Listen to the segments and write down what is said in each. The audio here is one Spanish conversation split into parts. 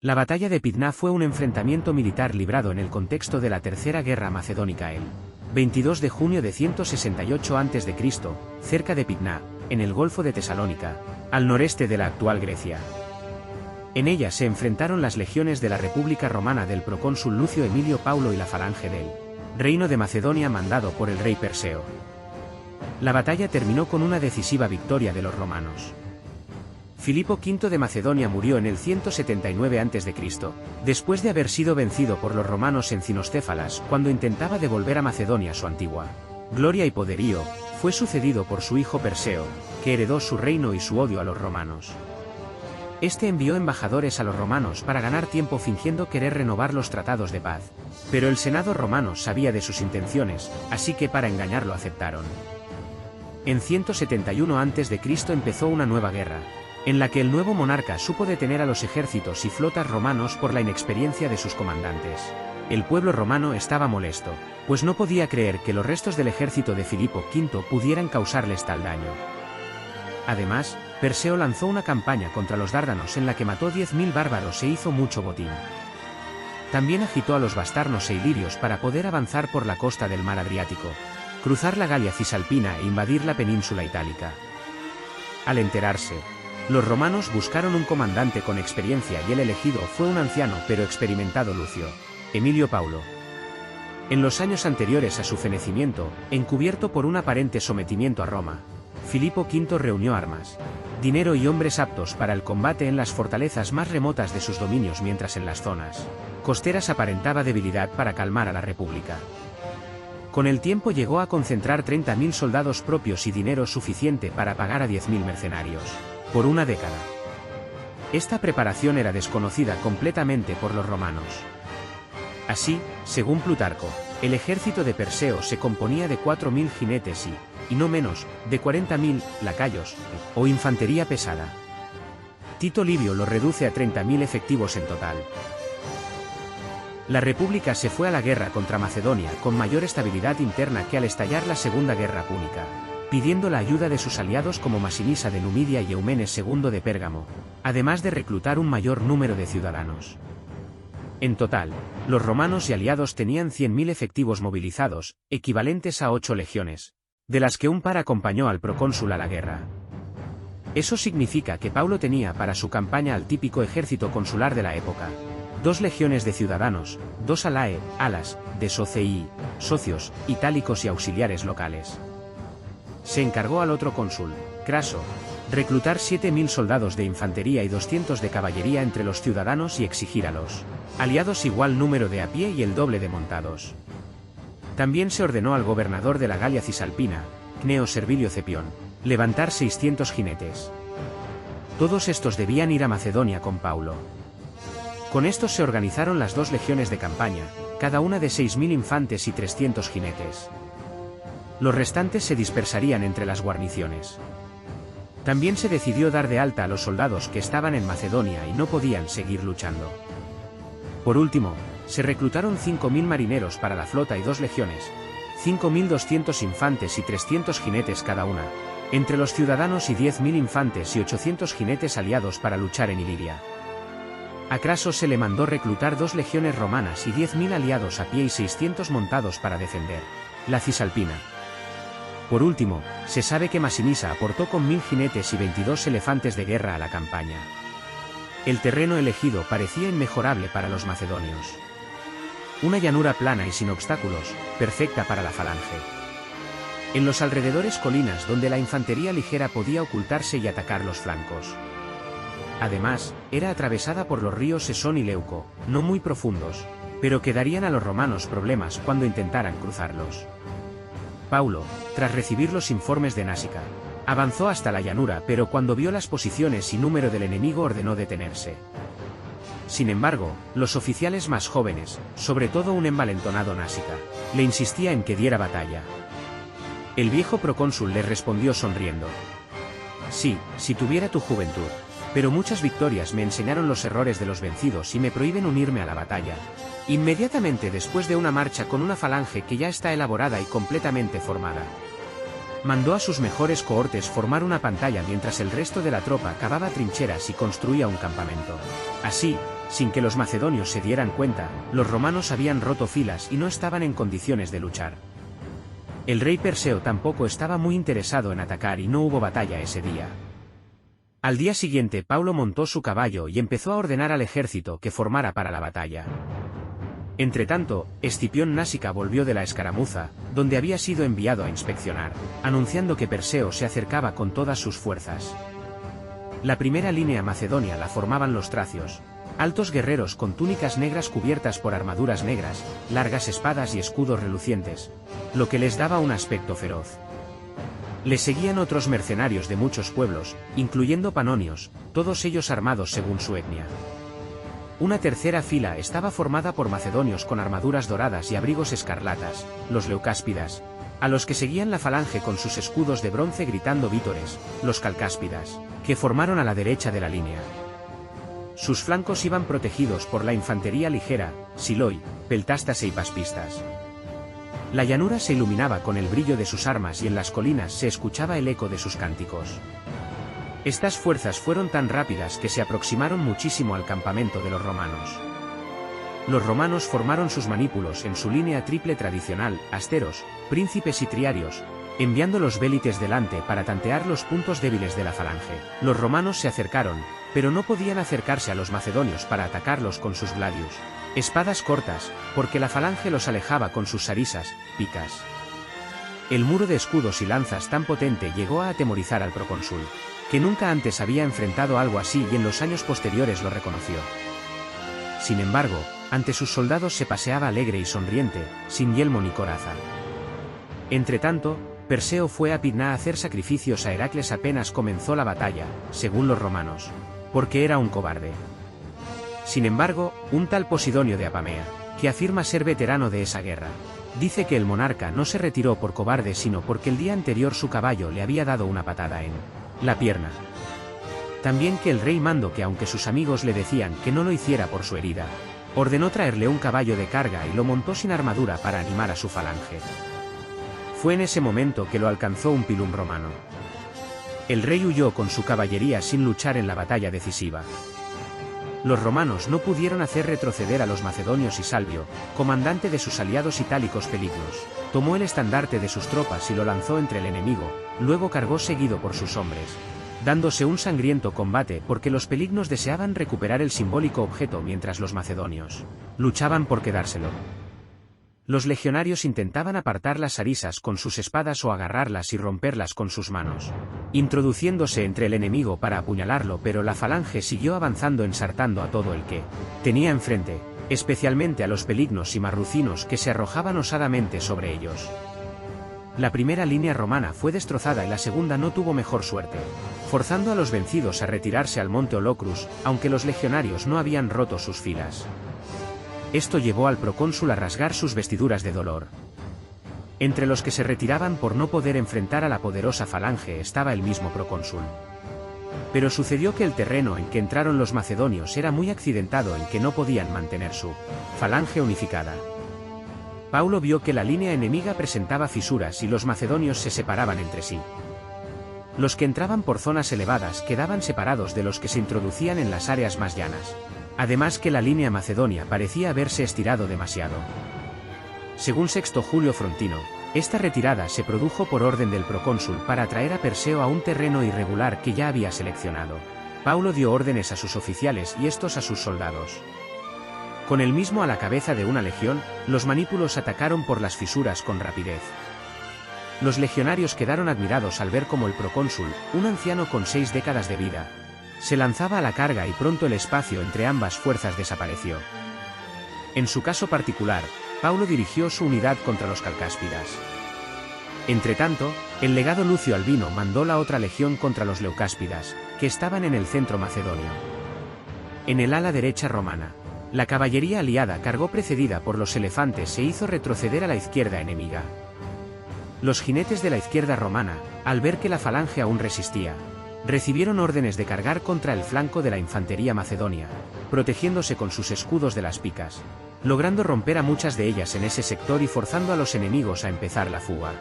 La batalla de Pydna fue un enfrentamiento militar librado en el contexto de la Tercera Guerra Macedónica el 22 de junio de 168 a.C., cerca de Pydna, en el Golfo de Tesalónica, al noreste de la actual Grecia. En ella se enfrentaron las legiones de la República Romana del procónsul Lucio Emilio Paulo y la falange del Reino de Macedonia mandado por el rey Perseo. La batalla terminó con una decisiva victoria de los romanos. Filipo V de Macedonia murió en el 179 a.C., después de haber sido vencido por los romanos en Cinostéfalas cuando intentaba devolver a Macedonia su antigua gloria y poderío. Fue sucedido por su hijo Perseo, que heredó su reino y su odio a los romanos. Este envió embajadores a los romanos para ganar tiempo fingiendo querer renovar los tratados de paz, pero el Senado romano sabía de sus intenciones, así que para engañarlo aceptaron. En 171 a.C. empezó una nueva guerra, en la que el nuevo monarca supo detener a los ejércitos y flotas romanos por la inexperiencia de sus comandantes. El pueblo romano estaba molesto, pues no podía creer que los restos del ejército de Filipo V pudieran causarles tal daño. Además, Perseo lanzó una campaña contra los dárdanos en la que mató 10.000 bárbaros e hizo mucho botín. También agitó a los bastarnos e ilirios para poder avanzar por la costa del mar Adriático, cruzar la Galia Cisalpina e invadir la península itálica. Al enterarse, los romanos buscaron un comandante con experiencia y el elegido fue un anciano pero experimentado Lucio Emilio Paulo. En los años anteriores a su fenecimiento, encubierto por un aparente sometimiento a Roma, Filipo V reunió armas, dinero y hombres aptos para el combate en las fortalezas más remotas de sus dominios, mientras en las zonas costeras aparentaba debilidad para calmar a la República. Con el tiempo llegó a concentrar 30.000 soldados propios y dinero suficiente para pagar a 10.000 mercenarios por una década. Esta preparación era desconocida completamente por los romanos. Así, según Plutarco, el ejército de Perseo se componía de 4.000 jinetes y no menos, de 40.000 lacayos, o infantería pesada. Tito Livio lo reduce a 30.000 efectivos en total. La República se fue a la guerra contra Macedonia con mayor estabilidad interna que al estallar la Segunda Guerra Púnica, pidiendo la ayuda de sus aliados como Masinisa de Numidia y Eumenes II de Pérgamo, además de reclutar un mayor número de ciudadanos. En total, los romanos y aliados tenían 100.000 efectivos movilizados, equivalentes a 8 legiones, de las que un par acompañó al procónsul a la guerra. Eso significa que Paulo tenía para su campaña al típico ejército consular de la época: 2 legiones de ciudadanos, 2 alae, alas, de socii, socios, itálicos y auxiliares locales. Se encargó al otro cónsul, Craso, reclutar 7.000 soldados de infantería y 200 de caballería entre los ciudadanos y exigir a los aliados igual número de a pie y el doble de montados. También se ordenó al gobernador de la Galia Cisalpina, Cneo Servilio Cepión, levantar 600 jinetes. Todos estos debían ir a Macedonia con Paulo. Con estos se organizaron las 2 legiones de campaña, cada una de 6.000 infantes y 300 jinetes. Los restantes se dispersarían entre las guarniciones. También se decidió dar de alta a los soldados que estaban en Macedonia y no podían seguir luchando. Por último, se reclutaron 5.000 marineros para la flota y 2 legiones, 5.200 infantes y 300 jinetes cada una, entre los ciudadanos y 10.000 infantes y 800 jinetes aliados para luchar en Iliria. A Craso se le mandó reclutar 2 legiones romanas y 10.000 aliados a pie y 600 montados para defender la Cisalpina. Por último, se sabe que Masinisa aportó con 1.000 jinetes y 22 elefantes de guerra a la campaña. El terreno elegido parecía inmejorable para los macedonios. Una llanura plana y sin obstáculos, perfecta para la falange. En los alrededores colinas donde la infantería ligera podía ocultarse y atacar los flancos. Además, era atravesada por los ríos Esón y Leuco, no muy profundos, pero que darían a los romanos problemas cuando intentaran cruzarlos. Paulo, tras recibir los informes de Násica, avanzó hasta la llanura, pero cuando vio las posiciones y número del enemigo ordenó detenerse. Sin embargo, los oficiales más jóvenes, sobre todo un envalentonado Násica, le insistía en que diera batalla. El viejo procónsul le respondió sonriendo: sí, si tuviera tu juventud, pero muchas victorias me enseñaron los errores de los vencidos y me prohíben unirme a la batalla inmediatamente después de una marcha con una falange que ya está elaborada y completamente formada. Mandó a sus mejores cohortes formar una pantalla mientras el resto de la tropa cavaba trincheras y construía un campamento. Así, sin que los macedonios se dieran cuenta, los romanos habían roto filas y no estaban en condiciones de luchar. El rey Perseo tampoco estaba muy interesado en atacar y no hubo batalla ese día. Al día siguiente Paulo montó su caballo y empezó a ordenar al ejército que formara para la batalla. Entretanto, Escipión Násica volvió de la escaramuza, donde había sido enviado a inspeccionar, anunciando que Perseo se acercaba con todas sus fuerzas. La primera línea macedonia la formaban los tracios, altos guerreros con túnicas negras cubiertas por armaduras negras, largas espadas y escudos relucientes, lo que les daba un aspecto feroz. Le seguían otros mercenarios de muchos pueblos, incluyendo panonios, todos ellos armados según su etnia. Una tercera fila estaba formada por macedonios con armaduras doradas y abrigos escarlatas, los leucáspidas, a los que seguían la falange con sus escudos de bronce gritando vítores, los calcáspidas, que formaron a la derecha de la línea. Sus flancos iban protegidos por la infantería ligera, siloi, peltastas e hipaspistas. La llanura se iluminaba con el brillo de sus armas y en las colinas se escuchaba el eco de sus cánticos. Estas fuerzas fueron tan rápidas que se aproximaron muchísimo al campamento de los romanos. Los romanos formaron sus manípulos en su línea triple tradicional, asteros, príncipes y triarios, enviando los vélites delante para tantear los puntos débiles de la falange. Los romanos se acercaron, pero no podían acercarse a los macedonios para atacarlos con sus gladius, espadas cortas, porque la falange los alejaba con sus sarisas, picas. El muro de escudos y lanzas tan potente llegó a atemorizar al procónsul, que nunca antes había enfrentado algo así y en los años posteriores lo reconoció. Sin embargo, ante sus soldados se paseaba alegre y sonriente, sin yelmo ni coraza. Entretanto, Perseo fue a Pydna a hacer sacrificios a Heracles apenas comenzó la batalla, según los romanos, porque era un cobarde. Sin embargo, un tal Posidonio de Apamea, que afirma ser veterano de esa guerra, dice que el monarca no se retiró por cobarde sino porque el día anterior su caballo le había dado una patada en la pierna. También que el rey mandó que aunque sus amigos le decían que no lo hiciera por su herida, ordenó traerle un caballo de carga y lo montó sin armadura para animar a su falange. Fue en ese momento que lo alcanzó un pilum romano. El rey huyó con su caballería sin luchar en la batalla decisiva. Los romanos no pudieron hacer retroceder a los macedonios y Salvio, comandante de sus aliados itálicos Pelignos, tomó el estandarte de sus tropas y lo lanzó entre el enemigo, luego cargó seguido por sus hombres, dándose un sangriento combate porque los Pelignos deseaban recuperar el simbólico objeto mientras los macedonios luchaban por quedárselo. Los legionarios intentaban apartar las sarisas con sus espadas o agarrarlas y romperlas con sus manos, introduciéndose entre el enemigo para apuñalarlo, pero la falange siguió avanzando ensartando a todo el que tenía enfrente, especialmente a los pelignos y marrucinos que se arrojaban osadamente sobre ellos. La primera línea romana fue destrozada y la segunda no tuvo mejor suerte, forzando a los vencidos a retirarse al monte Holocrus, aunque los legionarios no habían roto sus filas. Esto llevó al procónsul a rasgar sus vestiduras de dolor. Entre los que se retiraban por no poder enfrentar a la poderosa falange estaba el mismo procónsul. Pero sucedió que el terreno en que entraron los macedonios era muy accidentado en que no podían mantener su falange unificada. Paulo vio que la línea enemiga presentaba fisuras y los macedonios se separaban entre sí. Los que entraban por zonas elevadas quedaban separados de los que se introducían en las áreas más llanas. Además que la línea macedonia parecía haberse estirado demasiado. Según Sexto Julio Frontino, esta retirada se produjo por orden del procónsul para atraer a Perseo a un terreno irregular que ya había seleccionado. Paulo dio órdenes a sus oficiales y estos a sus soldados. Con él mismo a la cabeza de una legión, los manípulos atacaron por las fisuras con rapidez. Los legionarios quedaron admirados al ver cómo el procónsul, un anciano con 6 décadas de vida, se lanzaba a la carga y pronto el espacio entre ambas fuerzas desapareció. En su caso particular, Paulo dirigió su unidad contra los calcáspidas. Entretanto, el legado Lucio Albino mandó la otra legión contra los leucáspidas, que estaban en el centro macedonio. En el ala derecha romana, la caballería aliada cargó precedida por los elefantes e hizo retroceder a la izquierda enemiga. Los jinetes de la izquierda romana, al ver que la falange aún resistía, recibieron órdenes de cargar contra el flanco de la infantería macedonia, protegiéndose con sus escudos de las picas, logrando romper a muchas de ellas en ese sector y forzando a los enemigos a empezar la fuga.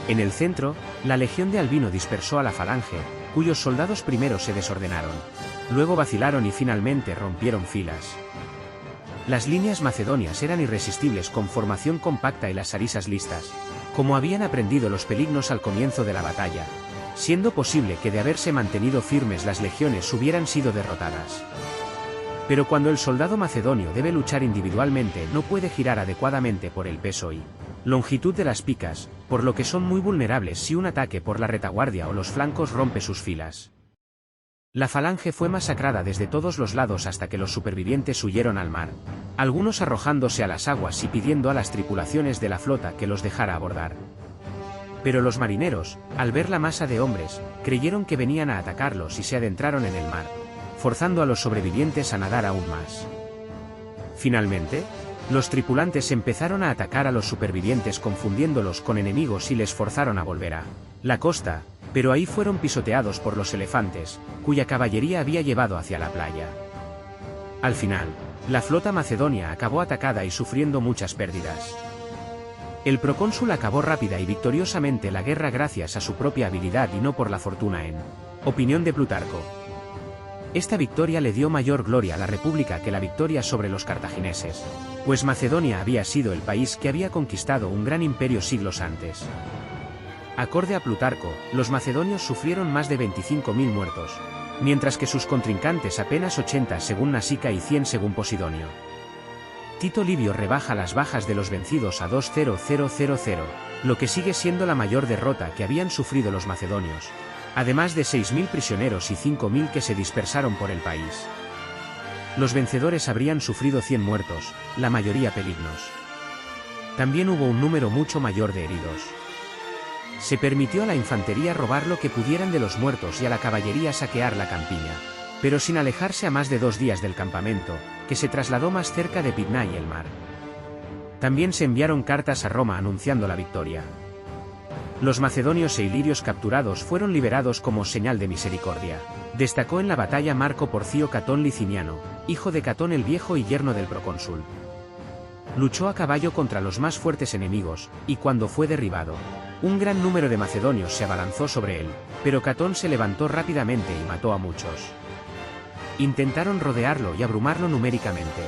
En el centro, la legión de Albino dispersó a la falange, cuyos soldados primero se desordenaron. Luego vacilaron y finalmente rompieron filas. Las líneas macedonias eran irresistibles con formación compacta y las sarisas listas, como habían aprendido los pelignos al comienzo de la batalla, siendo posible que de haberse mantenido firmes las legiones hubieran sido derrotadas. Pero cuando el soldado macedonio debe luchar individualmente no puede girar adecuadamente por el peso y longitud de las picas, por lo que son muy vulnerables si un ataque por la retaguardia o los flancos rompe sus filas. La falange fue masacrada desde todos los lados hasta que los supervivientes huyeron al mar, algunos arrojándose a las aguas y pidiendo a las tripulaciones de la flota que los dejara abordar. Pero los marineros, al ver la masa de hombres, creyeron que venían a atacarlos y se adentraron en el mar, forzando a los sobrevivientes a nadar aún más. Finalmente, los tripulantes empezaron a atacar a los supervivientes confundiéndolos con enemigos y les forzaron a volver a la costa, pero ahí fueron pisoteados por los elefantes, cuya caballería había llevado hacia la playa. Al final, la flota macedonia acabó atacada y sufriendo muchas pérdidas. El procónsul acabó rápida y victoriosamente la guerra gracias a su propia habilidad y no por la fortuna en opinión de Plutarco. Esta victoria le dio mayor gloria a la república que la victoria sobre los cartagineses, pues Macedonia había sido el país que había conquistado un gran imperio siglos antes. Acorde a Plutarco, los macedonios sufrieron más de 25.000 muertos, mientras que sus contrincantes apenas 80 según Nasica y 100 según Posidonio. Tito Livio rebaja las bajas de los vencidos a 2.000, lo que sigue siendo la mayor derrota que habían sufrido los macedonios, además de 6.000 prisioneros y 5.000 que se dispersaron por el país. Los vencedores habrían sufrido 100 muertos, la mayoría pelignos. También hubo un número mucho mayor de heridos. Se permitió a la infantería robar lo que pudieran de los muertos y a la caballería saquear la campiña, pero sin alejarse a más de 2 días del campamento, que se trasladó más cerca de Pydna y el mar. También se enviaron cartas a Roma anunciando la victoria. Los macedonios e ilirios capturados fueron liberados como señal de misericordia. Destacó en la batalla Marco Porcio Catón Liciniano, hijo de Catón el Viejo y yerno del procónsul. Luchó a caballo contra los más fuertes enemigos, y cuando fue derribado, un gran número de macedonios se abalanzó sobre él, pero Catón se levantó rápidamente y mató a muchos. Intentaron rodearlo y abrumarlo numéricamente,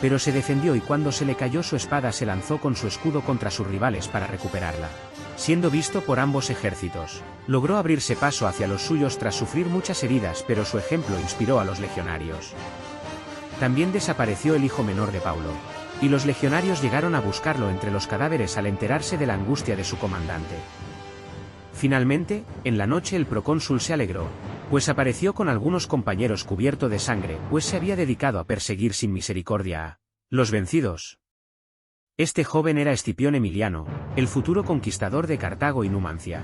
pero se defendió y cuando se le cayó su espada se lanzó con su escudo contra sus rivales para recuperarla. Siendo visto por ambos ejércitos, logró abrirse paso hacia los suyos tras sufrir muchas heridas, pero su ejemplo inspiró a los legionarios. También desapareció el hijo menor de Paulo, y los legionarios llegaron a buscarlo entre los cadáveres al enterarse de la angustia de su comandante. Finalmente, en la noche el procónsul se alegró, pues apareció con algunos compañeros cubierto de sangre, pues se había dedicado a perseguir sin misericordia a los vencidos. Este joven era Escipión Emiliano, el futuro conquistador de Cartago y Numancia.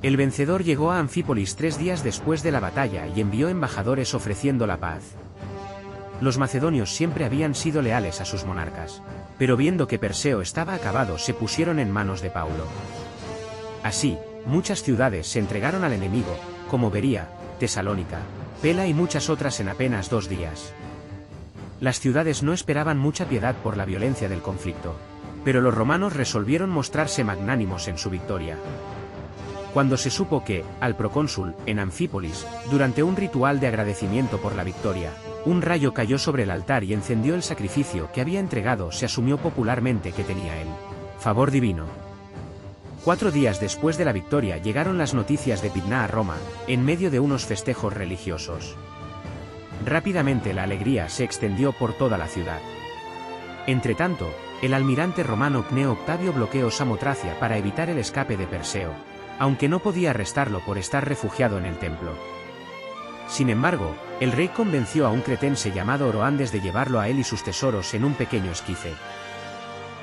El vencedor llegó a Anfípolis 3 días después de la batalla y envió embajadores ofreciendo la paz. Los macedonios siempre habían sido leales a sus monarcas, pero viendo que Perseo estaba acabado se pusieron en manos de Paulo. Así, muchas ciudades se entregaron al enemigo, como Bería, Tesalónica, Pela y muchas otras en apenas 2 días. Las ciudades no esperaban mucha piedad por la violencia del conflicto, pero los romanos resolvieron mostrarse magnánimos en su victoria. Cuando se supo que, al procónsul, en Anfípolis, durante un ritual de agradecimiento por la victoria, un rayo cayó sobre el altar y encendió el sacrificio que había entregado, se asumió popularmente que tenía el favor divino. 4 días después de la victoria llegaron las noticias de Pydna a Roma, en medio de unos festejos religiosos. Rápidamente la alegría se extendió por toda la ciudad. Entretanto, el almirante romano Cneo Octavio bloqueó Samotracia para evitar el escape de Perseo, aunque no podía arrestarlo por estar refugiado en el templo. Sin embargo, el rey convenció a un cretense llamado Oroandes de llevarlo a él y sus tesoros en un pequeño esquife.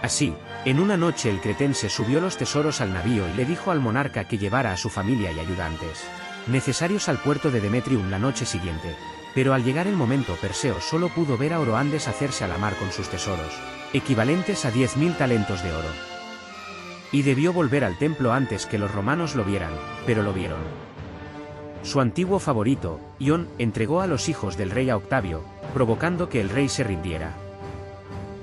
Así, en una noche el cretense subió los tesoros al navío y le dijo al monarca que llevara a su familia y ayudantes necesarios al puerto de Demetrium la noche siguiente, pero al llegar el momento Perseo solo pudo ver a Oroandes hacerse a la mar con sus tesoros, equivalentes a 10.000 talentos de oro. Y debió volver al templo antes que los romanos lo vieran, pero lo vieron. Su antiguo favorito, Ión, entregó a los hijos del rey a Octavio, provocando que el rey se rindiera.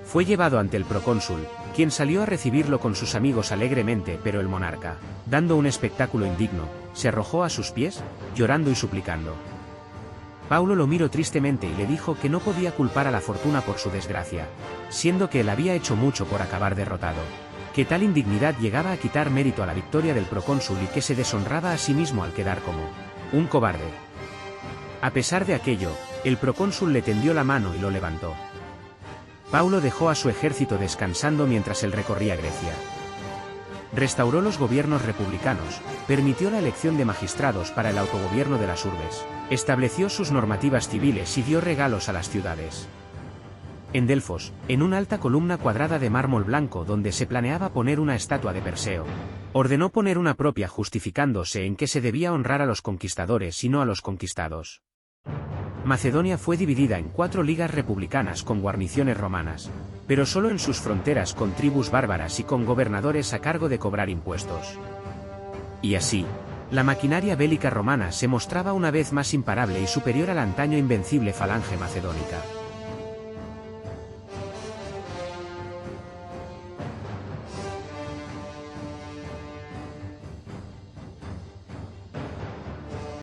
Fue llevado ante el procónsul, quien salió a recibirlo con sus amigos alegremente, pero el monarca, dando un espectáculo indigno, se arrojó a sus pies, llorando y suplicando. Paulo lo miró tristemente y le dijo que no podía culpar a la fortuna por su desgracia, siendo que él había hecho mucho por acabar derrotado, que tal indignidad llegaba a quitar mérito a la victoria del procónsul y que se deshonraba a sí mismo al quedar como un cobarde. A pesar de aquello, el procónsul le tendió la mano y lo levantó. Paulo dejó a su ejército descansando mientras él recorría Grecia. Restauró los gobiernos republicanos, permitió la elección de magistrados para el autogobierno de las urbes, estableció sus normativas civiles y dio regalos a las ciudades. En Delfos, en una alta columna cuadrada de mármol blanco donde se planeaba poner una estatua de Perseo, ordenó poner una propia justificándose en que se debía honrar a los conquistadores y no a los conquistados. Macedonia fue dividida en 4 ligas republicanas con guarniciones romanas, pero solo en sus fronteras con tribus bárbaras y con gobernadores a cargo de cobrar impuestos. Y así, la maquinaria bélica romana se mostraba una vez más imparable y superior a la antaño invencible falange macedónica.